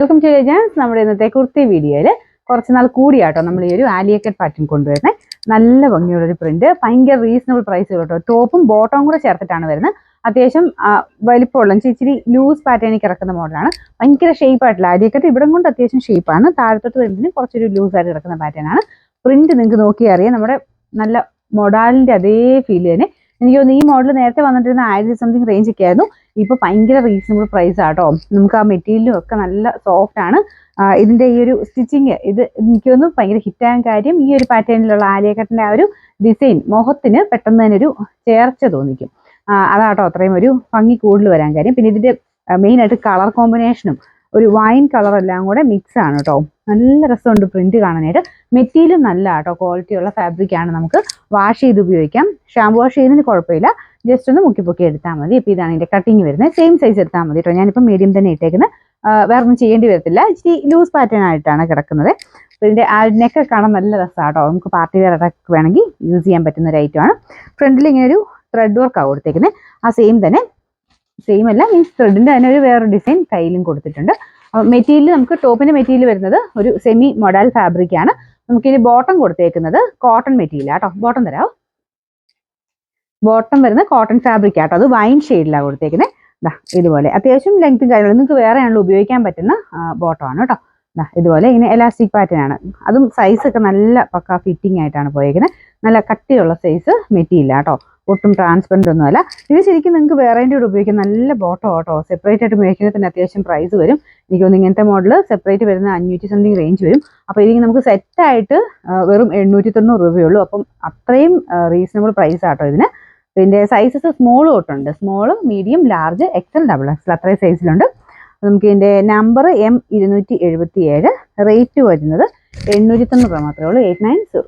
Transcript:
Welcome to Jans. നമ്മുടെ ഇന്നത്തെ കുർത്തി വീഡിയോയിൽ കുറച്ച് നാൾ കൂടിയാട്ടോ നമ്മൾ ഈ ഒരു ആലിയ കട്ട് പാറ്റേൺ കൊണ്ടുവരുന്നത്. നല്ല ഭംഗിയുള്ളൊരു പ്രിന്റ്, ഭയങ്കര റീസണബിൾ പ്രൈസ് കേട്ടോ. ടോപ്പും ബോട്ടവും കൂടെ ചേർത്തിട്ടാണ് വരുന്നത്. അത്യാവശ്യം വലിപ്പമുള്ള ഇച്ചിരി ലൂസ് പാറ്റേണിൽ കിടക്കുന്ന മോഡലാണ്. ഭയങ്കര ഷേപ്പ് ആയിട്ടില്ല. ആലിയ കട്ട് ഇവിടം കൊണ്ട് അത്യാവശ്യം ഷേപ്പാണ്. താഴത്തോട്ട് വരുന്നതിന് കുറച്ചൊരു ലൂസ് ആയിട്ട് കിടക്കുന്ന പാറ്റേൺ ആണ്. പ്രിന്റ് നിങ്ങൾക്ക് നോക്കിയാൽ അറിയാം, നമ്മുടെ നല്ല മൊഡാലിന്റെ അതേ ഫീൽ തന്നെ. എനിക്ക് തോന്നുന്നു ഈ മോഡൽ നേരത്തെ വന്നിട്ടിരുന്ന 1000 സംതിങ് റേഞ്ച് ഒക്കെ ആയിരുന്നു. ഇപ്പോൾ ഭയങ്കര റീസണബിൾ പ്രൈസ് ആട്ടോ. നമുക്ക് ആ മെറ്റീരിയലും ഒക്കെ നല്ല സോഫ്റ്റ് ആണ്. ഇതിന്റെ ഈ ഒരു സ്റ്റിച്ചിങ് ഇത് എനിക്ക് തോന്നുന്നു ഭയങ്കര ഹിറ്റാൻ കാര്യം ഈ ഒരു പാറ്റേണിലുള്ള ആലിയ കട്ടിന്റെ ആ ഒരു ഡിസൈൻ മുഖത്തിന് പെട്ടെന്ന് തന്നെ ഒരു ചേർച്ച തോന്നിക്കും. അതാട്ടോ അത്രയും ഒരു ഭംഗി കൂടുതൽ വരാൻ കാര്യം. പിന്നെ ഇതിന്റെ മെയിൻ ആയിട്ട് കളർ കോമ്പിനേഷനും ഒരു വൈൻ കളർ എല്ലാം കൂടെ മിക്സ് ആണ് കേട്ടോ. നല്ല രസമുണ്ട് പ്രിന്റ് കാണാനായിട്ട്. മെറ്റീരിയലും നല്ല കേട്ടോ, ക്വാളിറ്റിയുള്ള ഫാബ്രിക് ആണ്. നമുക്ക് വാഷ് ചെയ്ത് ഉപയോഗിക്കാം. ഷാമ്പു വാഷ് ചെയ്യുന്നതിന് കുഴപ്പമില്ല, ജസ്റ്റ് ഒന്ന് മുക്കി എടുത്താൽ മതി. ഇപ്പം ഇതാണ് ഇതിന്റെ കട്ടിങ് വരുന്നത്. സെയിം സൈസ് എടുത്താൽ മതി കേട്ടോ. ഞാനിപ്പോൾ മീഡിയം തന്നെ ഇട്ടേക്കുന്നത്. വേറെ ഒന്നും ചെയ്യേണ്ടി വരത്തില്ല. ഇച്ചിരി ലൂസ് പാറ്റേൺ ആയിട്ടാണ് കിടക്കുന്നത്. ഇതിന്റെ ആ നെക്ക് കാണാൻ നല്ല രസമാട്ടോ. നമുക്ക് പാർട്ടി വെയർ അടക്കം വേണമെങ്കിൽ യൂസ് ചെയ്യാൻ പറ്റുന്ന ഒരു ഐറ്റമാണ്. ഫ്രണ്ടിൽ ഇങ്ങനെ ഒരു ത്രെഡ് വർക്കാണ് കൊടുത്തേക്കുന്നത്. ആ സെയിം അല്ല, മീൻസ് ത്രെഡിന്റെ തന്നെ ഒരു വേറൊരു ഡിസൈൻ കയ്യിലും കൊടുത്തിട്ടുണ്ട്. മെറ്റീരിയൽ നമുക്ക് ടോപ്പിന്റെ മെറ്റീരിയൽ വരുന്നത് ഒരു സെമി മൊഡാൽ ഫാബ്രിക് ആണ്. നമുക്കിനി ബോട്ടം കൊടുത്തേക്കുന്നത് കോട്ടൺ മെറ്റീരിയൽ ആട്ടോ. ബോട്ടം തരാമോ? ബോട്ടം വരുന്നത് കോട്ടൺ ഫാബ്രിക് ആട്ടോ. അത് വൈൻ ഷെയ്ഡിലാണ് കൊടുത്തേക്കുന്നത്. ഇതുപോലെ അത്യാവശ്യം ലെങ്ത്തും കാര്യങ്ങളും നിങ്ങൾക്ക് വേറെ ആണല്ലോ ഉപയോഗിക്കാൻ പറ്റുന്ന ബോട്ടം ആണ് കേട്ടോ. ഇതുപോലെ ഇങ്ങനെ എലാസ്റ്റിക് പാറ്റേൺ ആണ്. അതും സൈസ് ഒക്കെ നല്ല പക്ക ഫിറ്റിംഗ് ആയിട്ടാണ് പോയേക്കുന്നത്. നല്ല കട്ടിയുള്ള സൈസ് മെറ്റീരിയൽ ആട്ടോ. ഒട്ടും ട്രാൻസ്പെറന്റ് ഒന്നുമല്ല. ഇത് ശരിക്കും നിങ്ങൾക്ക് വേറെ കൂടെ ഉപയോഗിക്കാം. നല്ല ബോട്ടം ആട്ടോ. സെപ്പറേറ്റ് ആയിട്ട് മേടിക്കുന്നത് തന്നെ അത്യാവശ്യം പ്രൈസ് വരും. എനിക്ക് തോന്നുന്നു ഇങ്ങനത്തെ മോഡൽ സെപ്പറേറ്റ് വരുന്ന 500 സംതിങ് റേഞ്ച് വരും. അപ്പോൾ ഇതിന് നമുക്ക് സെറ്റായിട്ട് വെറും 890 രൂപയുള്ളൂ. അപ്പം അത്രയും റീസണബിൾ പ്രൈസ് ആട്ടോ ഇതിന്. ഇതിന്റെ സൈസസ് സ്മോൾ തൊട്ടുണ്ട്. Small, medium, large, XL, XXL അത്രയും സൈസിലുണ്ട്. നമുക്ക് ഇതിന്റെ നമ്പർ M277. റേറ്റ് വരുന്നത് 890 രൂപ മാത്രമേ ഉള്ളൂ. 890.